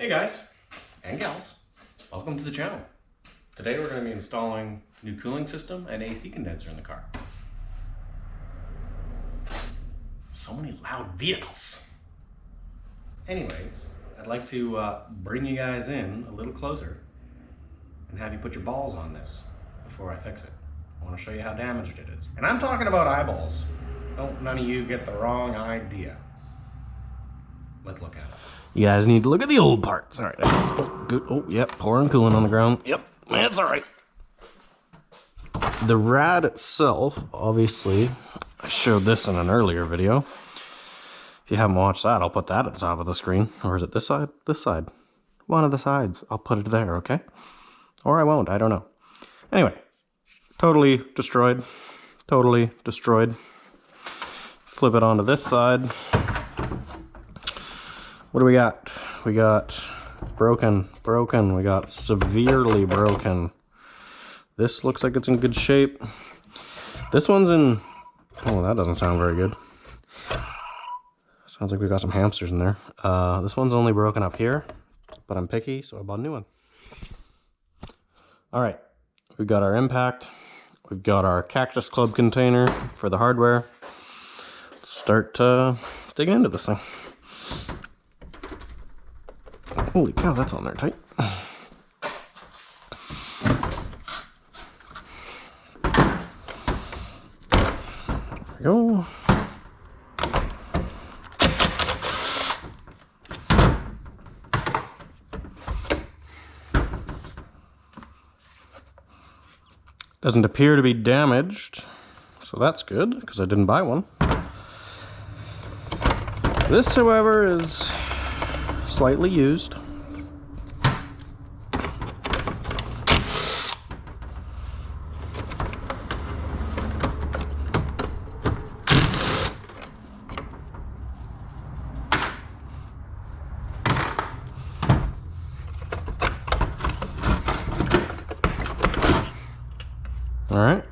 Hey guys and gals, welcome to the channel. Today we're going to be installing new cooling system and AC condenser in the car. So many loud vehicles. Anyways, I'd like to bring you guys in a little closer and have you put your balls on this before I fix it. I want to show you how damaged it is. And I'm talking about eyeballs. Don't none of you get the wrong idea. Let's look at it. You guys need to look at the old parts. All right. Oh, good. Oh, yep. Pouring coolant on the ground. Yep. That's all right. The rad itself, obviously, I showed this in an earlier video. If you haven't watched that, I'll put that at the top of the screen. Or is it this side? This side. One of the sides. I'll put it there, okay? Or I won't. I don't know. Anyway. Totally destroyed. Totally destroyed. Flip it onto this side. What do we got? We got broken, we got severely broken. This looks like it's in good shape. This one's in, oh, that doesn't sound very good. Sounds like we got some hamsters in there. This one's only broken up here, but I'm picky, so I bought a new one. All right, we've got our impact. We've got our Cactus Club container for the hardware. Let's start digging into this thing. Holy cow, that's on there tight. There we go. Doesn't appear to be damaged, so that's good, because I didn't buy one. This, however, is slightly used. All right,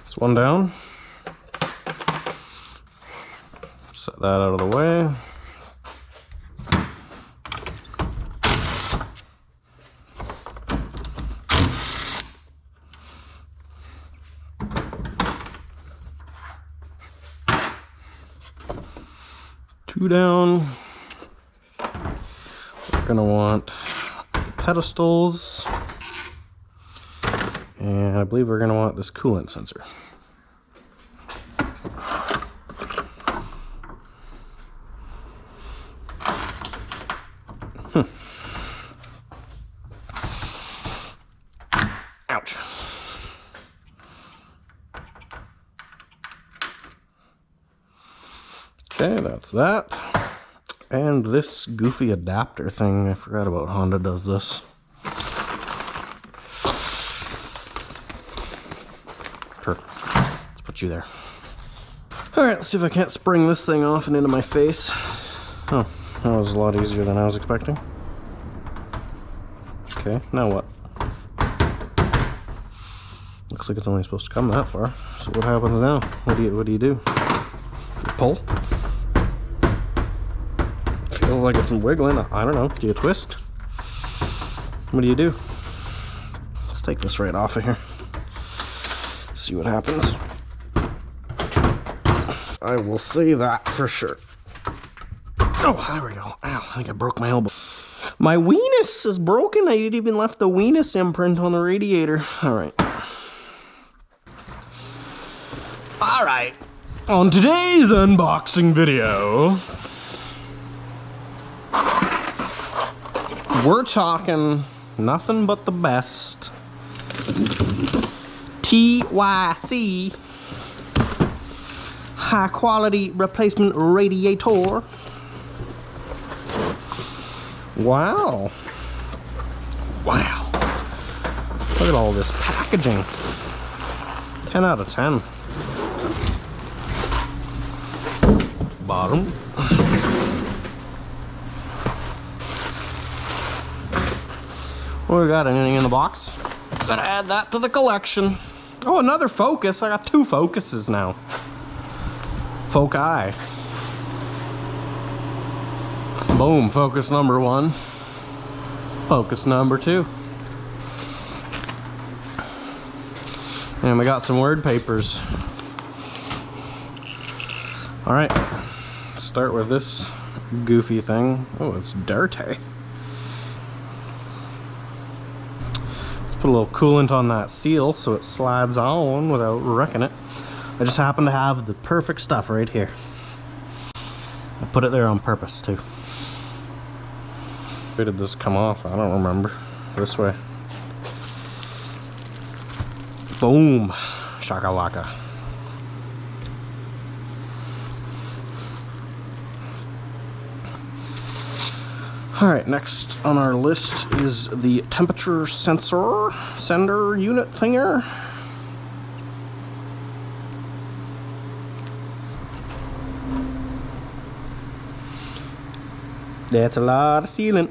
that's one down. Set that out of the way. Two down. We're gonna want pedestals. And I believe we're going to want this coolant sensor. Ouch. Okay, that's that. And this goofy adapter thing, I forgot about. Honda does this. Sure. Let's put you there. Alright, let's see if I can't spring this thing off and into my face. Oh, that was a lot easier than I was expecting. Okay, now what? Looks like it's only supposed to come that far. So what happens now? What do you do? You pull? Feels like it's wiggling. I don't know. Do you twist? What do you do? Let's take this right off of here. See what happens. I will say that for sure. Oh, there we go. Ow, I think I broke my elbow. My weenus is broken. I didn't even left the weenus imprint on the radiator. Alright. Alright. On today's unboxing video, we're talking nothing but the best TYC high quality replacement radiator. Wow. Wow. Look at all this packaging. 10 out of 10. Bottom. What we got? Anything in the box? Gotta add that to the collection. Oh, another focus. I got two focuses now. Foci. Boom, focus number 1. Focus number 2. And we got some word papers. Alright, start with this goofy thing. Oh, it's dirty. Let's put a little coolant on that seal so it slides on without wrecking it. I just happen to have the perfect stuff right here. I put it there on purpose too. Where did this come off? I don't remember. This way. Boom. Shakalaka. Alright, next on our list is the temperature sender unit thinger. That's a lot of sealant.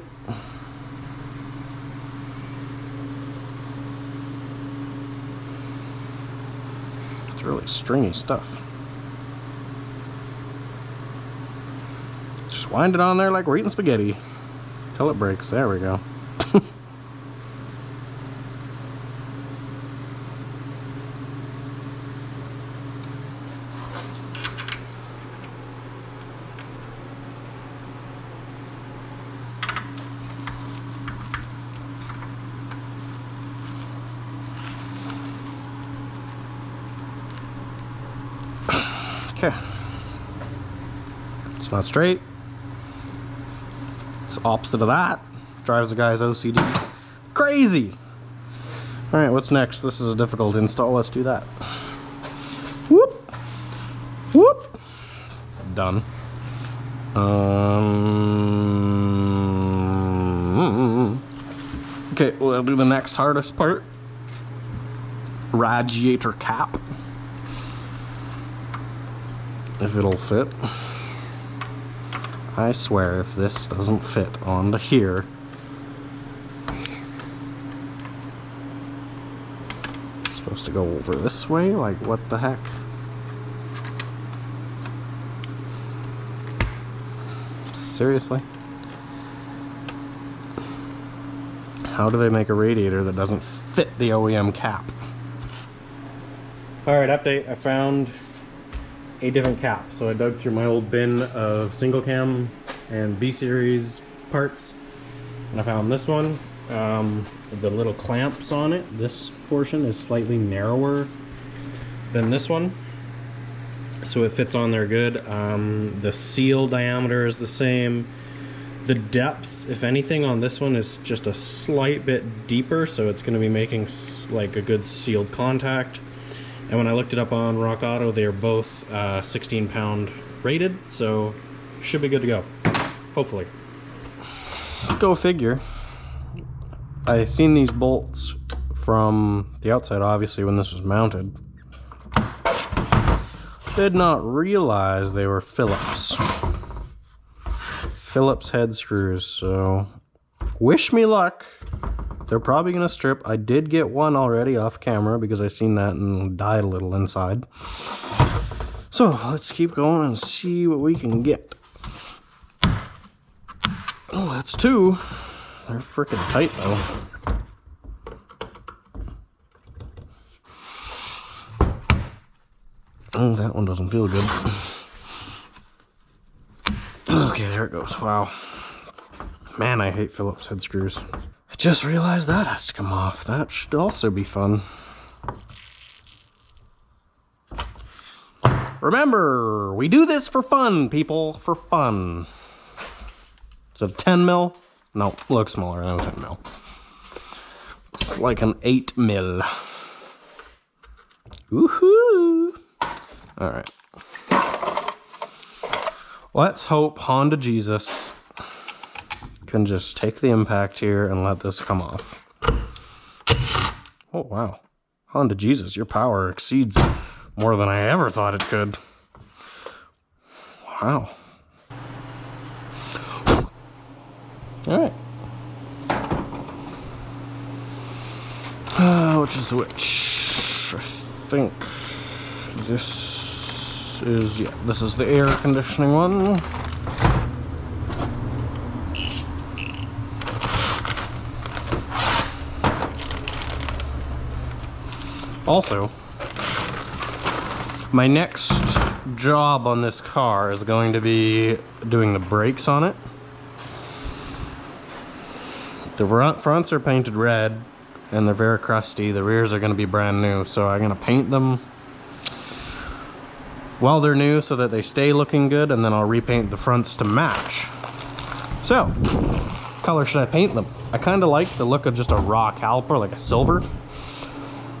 It's really stringy stuff. Just wind it on there like we're eating spaghetti till it breaks. There we go. Okay. It's not straight. It's opposite of that. Drives the guy's OCD crazy. Alright, what's next? This is a difficult install. Let's do that. Whoop! Whoop! Done. Okay, we'll do the next hardest part. Radiator cap. If it'll fit. I swear if this doesn't fit onto here, it's supposed to go over this way? Like, what the heck? Seriously? How do they make a radiator that doesn't fit the OEM cap? Alright, update. I found a different cap. So I dug through my old bin of single cam and B series parts, and I found this one. The little clamps on it, this portion is slightly narrower than this one, so it fits on there good. The seal diameter is the same. The depth, if anything, on this one is just a slight bit deeper, so it's going to be making like a good sealed contact. And when I looked it up on Rock Auto, they are both 16 pound rated, so should be good to go, hopefully. Go figure. I seen these bolts from the outside, obviously, when this was mounted. Did not realize they were Phillips head screws, so wish me luck. They're probably gonna strip. I did get one already off camera because I seen that and died a little inside. So let's keep going and see what we can get. Oh, that's 2. They're freaking tight though. Oh, that one doesn't feel good. Okay, there it goes. Wow. Man, I hate Phillips head screws. I just realized that has to come off. That should also be fun. Remember, we do this for fun, people. For fun. Is it a 10 mil? No, looks smaller than a 10 mil. It's like an 8 mil. Woohoo! Alright. Let's hope Honda Jesus can just take the impact here and let this come off. Oh, wow. Honda Jesus, your power exceeds more than I ever thought it could. Wow. Alright. Which is which? I think this is, yeah, this is the air conditioning one. Also, my next job on this car is going to be doing the brakes on it. The fronts are painted red and they're very crusty. The rears are going to be brand new, so I'm going to paint them while they're new so that they stay looking good, and then I'll repaint the fronts to match. So, what color should I paint them? I kind of like the look of just a raw caliper, like a silver.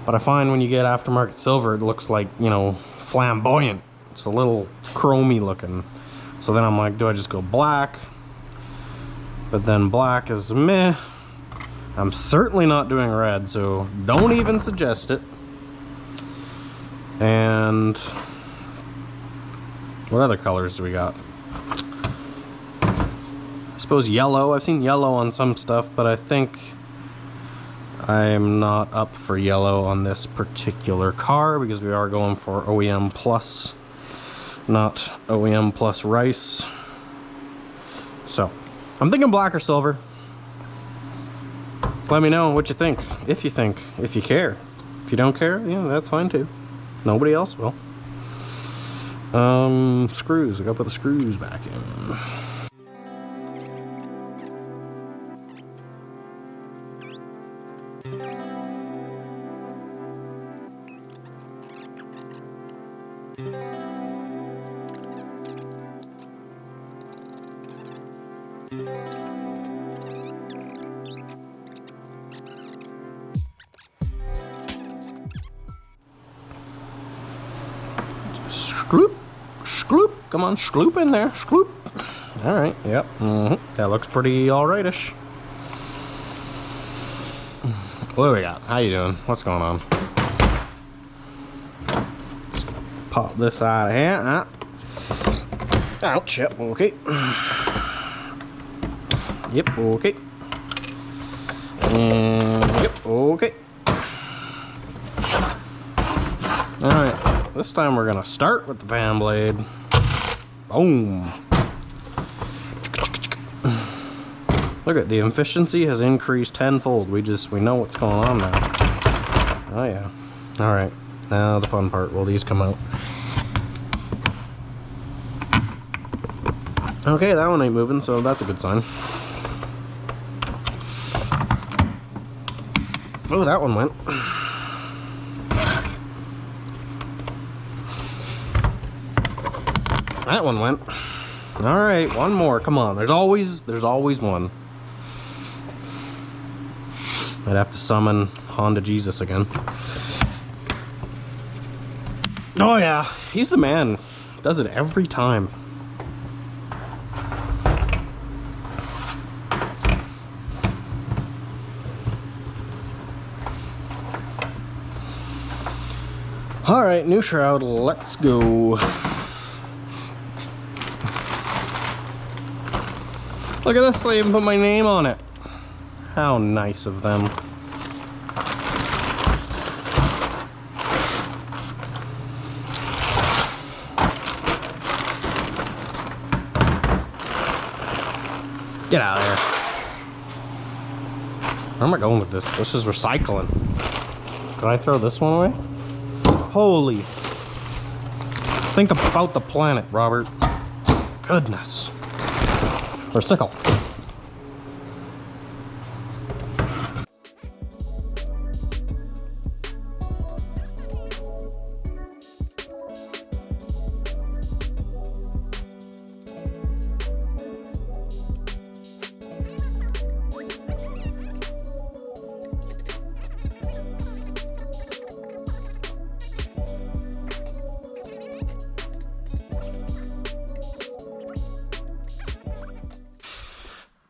But I find when you get aftermarket silver, it looks like, you know, flamboyant. It's a little chromy looking. So then I'm like, do I just go black? But then black is meh. I'm certainly not doing red, so don't even suggest it. And what other colors do we got? I suppose yellow. I've seen yellow on some stuff, but I think I'm not up for yellow on this particular car because we are going for OEM plus, not OEM plus rice. So I'm thinking black or silver. Let me know what you think, if you care. If you don't care, yeah, that's fine too. Nobody else will. Screws, I gotta put the screws back in. Skloop, skloop, come on, skloop in there, skloop. All right, yep, that looks pretty all rightish. What do we got? How you doing? What's going on? Let's pop this out of here. Ouch, yep, okay. Yep, okay. And yep, okay. All right. This time we're gonna start with the fan blade. Boom. Look at the efficiency has increased tenfold. We know what's going on now. Oh yeah. All right. Now the fun part. Will these come out? Okay, that one ain't moving, so that's a good sign. Oh, that one went. That one went. All right, one more. Come on. There's always one. I'd have to summon Honda Jesus again. Oh yeah, he's the man. Does it every time. All right, new shroud. Let's go. Look at this, they even put my name on it. How nice of them. Get out of here. Where am I going with this? This is recycling. Did I throw this one away? Holy. Think about the planet, Robert. Goodness. Or sickle.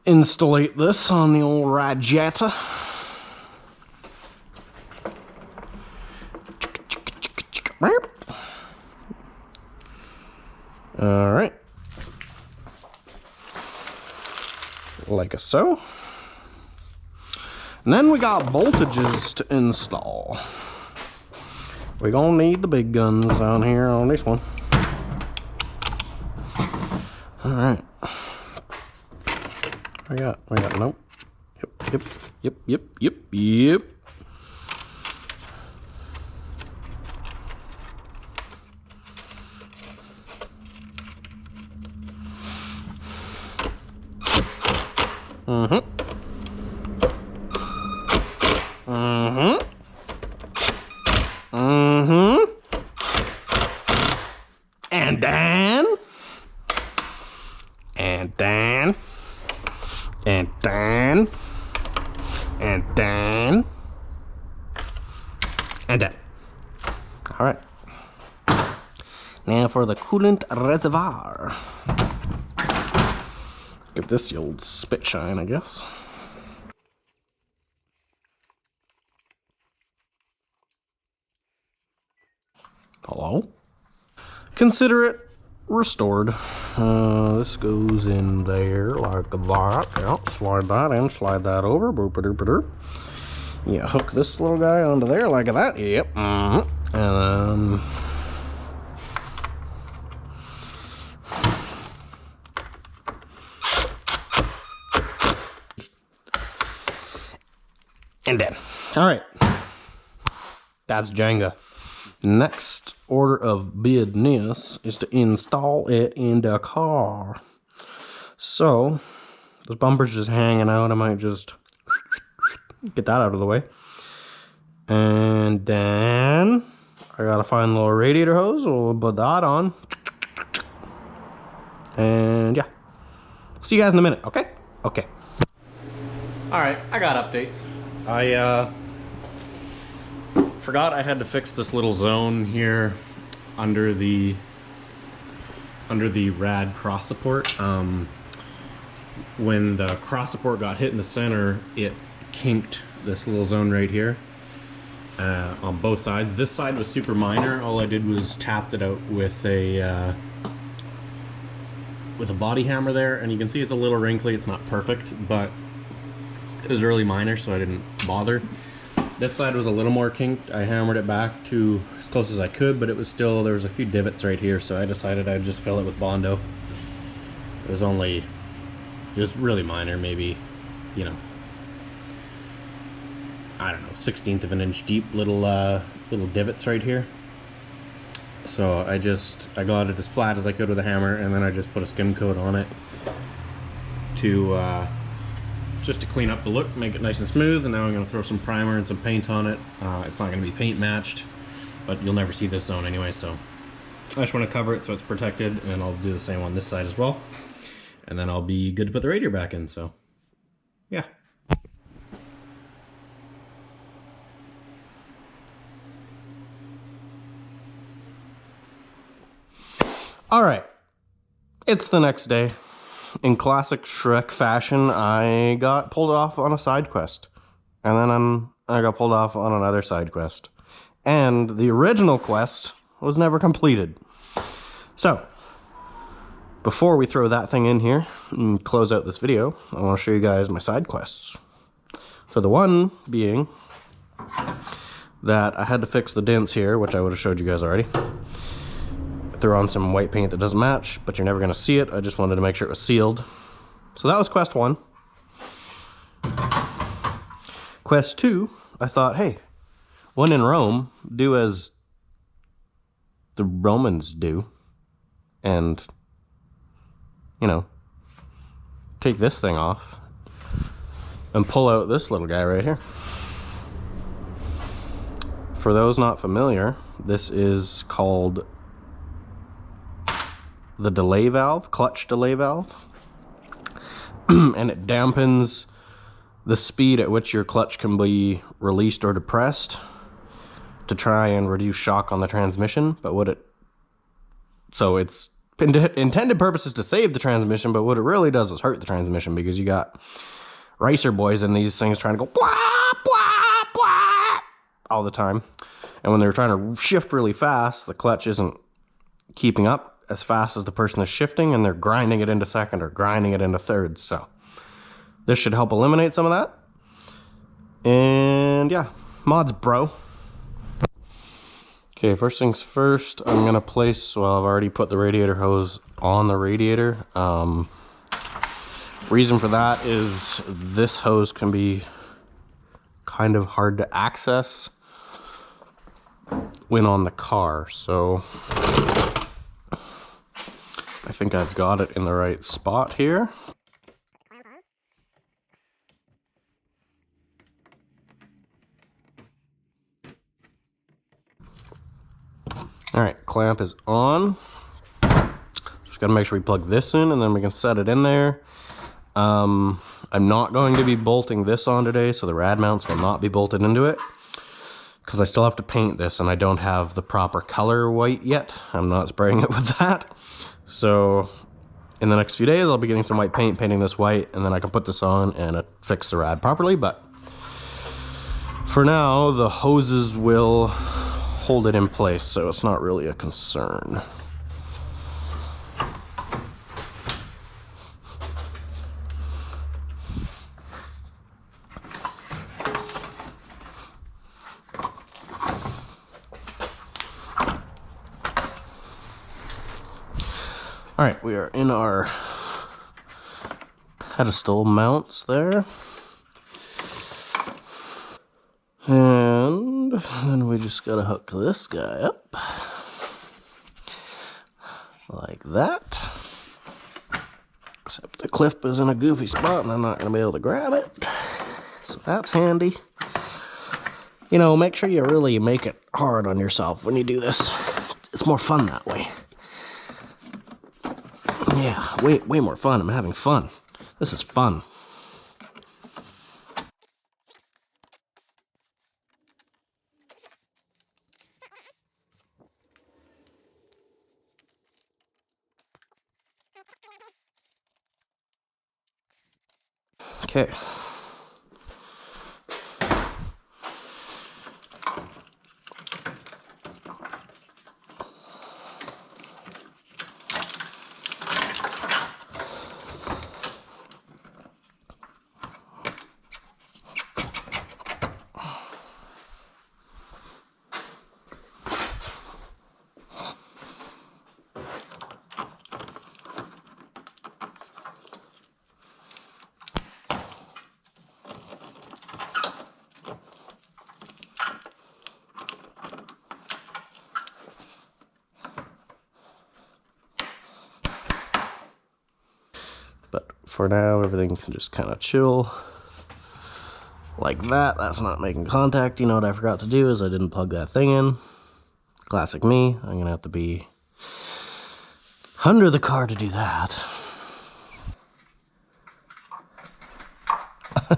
Installate this on the old Rajetta. All right, like so. And then we got voltages to install. We're gonna need the big guns down here on this one. All right. We got, nope. Yep. Mm-hmm. Mm-hmm. And then. And then. And then. And then. And then. All right. Now for the coolant reservoir. Give this the old spit shine, I guess. Hello? Consider it restored. This goes in there like that. Yep, slide that in, slide that over. Boop a doop a doop. Yeah, hook this little guy onto there like that. Yep. Mm-hmm. And then. And then. Alright. That's Jenga. Next order of business is to install it in the car. So, this bumper's just hanging out. I might just get that out of the way. And then I gotta find a little radiator hose. We'll put that on. And yeah. See you guys in a minute, okay? Okay. Alright, I got updates. I forgot I had to fix this little zone here under the rad cross support. When the cross support got hit in the center, it kinked this little zone right here on both sides. This side was super minor. All I did was tapped it out with a body hammer there, and you can see it's a little wrinkly. It's not perfect, but it was really minor, so I didn't bother. This side was a little more kinked. I hammered it back to as close as I could, but it was still, there was a few divots right here, so I decided I'd just fill it with Bondo. It was really minor, maybe, you know, I don't know, 1/16 of an inch deep little divots right here. So I got it as flat as I could with a hammer, and then I just put a skim coat on it to just to clean up the look, make it nice and smooth. And now I'm going to throw some primer and some paint on it. It's not going to be paint matched, but you'll never see this zone anyway, so I just want to cover it so it's protected, and I'll do the same on this side as well. And then I'll be good to put the radiator back in, so yeah. Alright, it's the next day. In classic Shrek fashion, I got pulled off on a side quest. And then I got pulled off on another side quest. And the original quest was never completed. So, before we throw that thing in here and close out this video, I want to show you guys my side quests. So the one being that I had to fix the dents here, which I would have showed you guys already. Threw on some white paint that doesn't match, but you're never going to see it. I just wanted to make sure it was sealed. So that was quest 1. Quest 2, I thought, hey, when in Rome, do as the Romans do. And, you know, take this thing off and pull out this little guy right here. For those not familiar, this is called the delay valve, clutch delay valve. And it dampens the speed at which your clutch can be released or depressed to try and reduce shock on the transmission. But so it's intended purpose is to save the transmission, but what it really does is hurt the transmission, because you got racer boys in these things trying to go blah, blah, blah all the time. And when they're trying to shift really fast, the clutch isn't keeping up as fast as the person is shifting, and they're grinding it into second or grinding it into third. So this should help eliminate some of that. And yeah, mods bro. Okay, first things first, I'm gonna place, well, I've already put the radiator hose on the radiator. Reason for that is this hose can be kind of hard to access when on the car, so I think I've got it in the right spot here. All right, clamp is on. Just gotta make sure we plug this in and then we can set it in there. I'm not going to be bolting this on today, so the rad mounts will not be bolted into it, because I still have to paint this and I don't have the proper color white yet. I'm not spraying it with that. So in the next few days, I'll be getting some white paint, painting this white, and then I can put this on and fix the rad properly. But for now, the hoses will hold it in place, so it's not really a concern. All right, we are in our pedestal mounts there. And then we just gotta hook this guy up like that. Except the clip is in a goofy spot and I'm not gonna be able to grab it. So that's handy. You know, make sure you really make it hard on yourself when you do this. It's more fun that way. Yeah, way more fun. I'm having fun. This is fun. Okay. But for now, everything can just kind of chill like that. That's not making contact. You know what I forgot to do is I didn't plug that thing in. Classic me. I'm gonna have to be under the car to do that.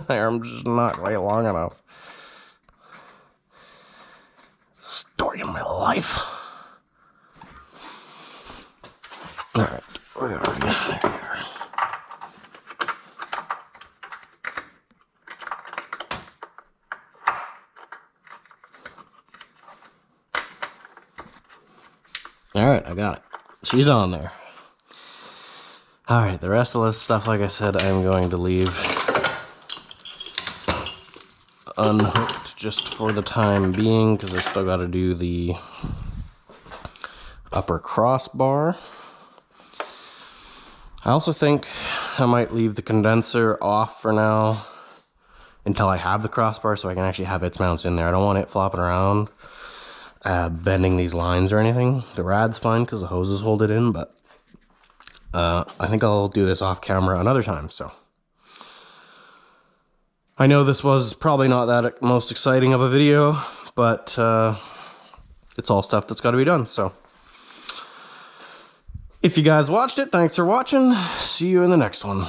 I'm just not quite long enough. Story of my life. All right, where are we? There we are. All right, I got it. She's on there. All right, the rest of this stuff, like I said, I'm going to leave unhooked just for the time being, because I still got to do the upper crossbar. I also think I might leave the condenser off for now until I have the crossbar, so I can actually have its mounts in there. I don't want it flopping around, bending these lines or anything. The rad's fine because the hoses hold it in, but I think I'll do this off camera another time. So I know this was probably not that most exciting of a video, but it's all stuff that's got to be done. So if you guys watched it, thanks for watching. See you in the next one.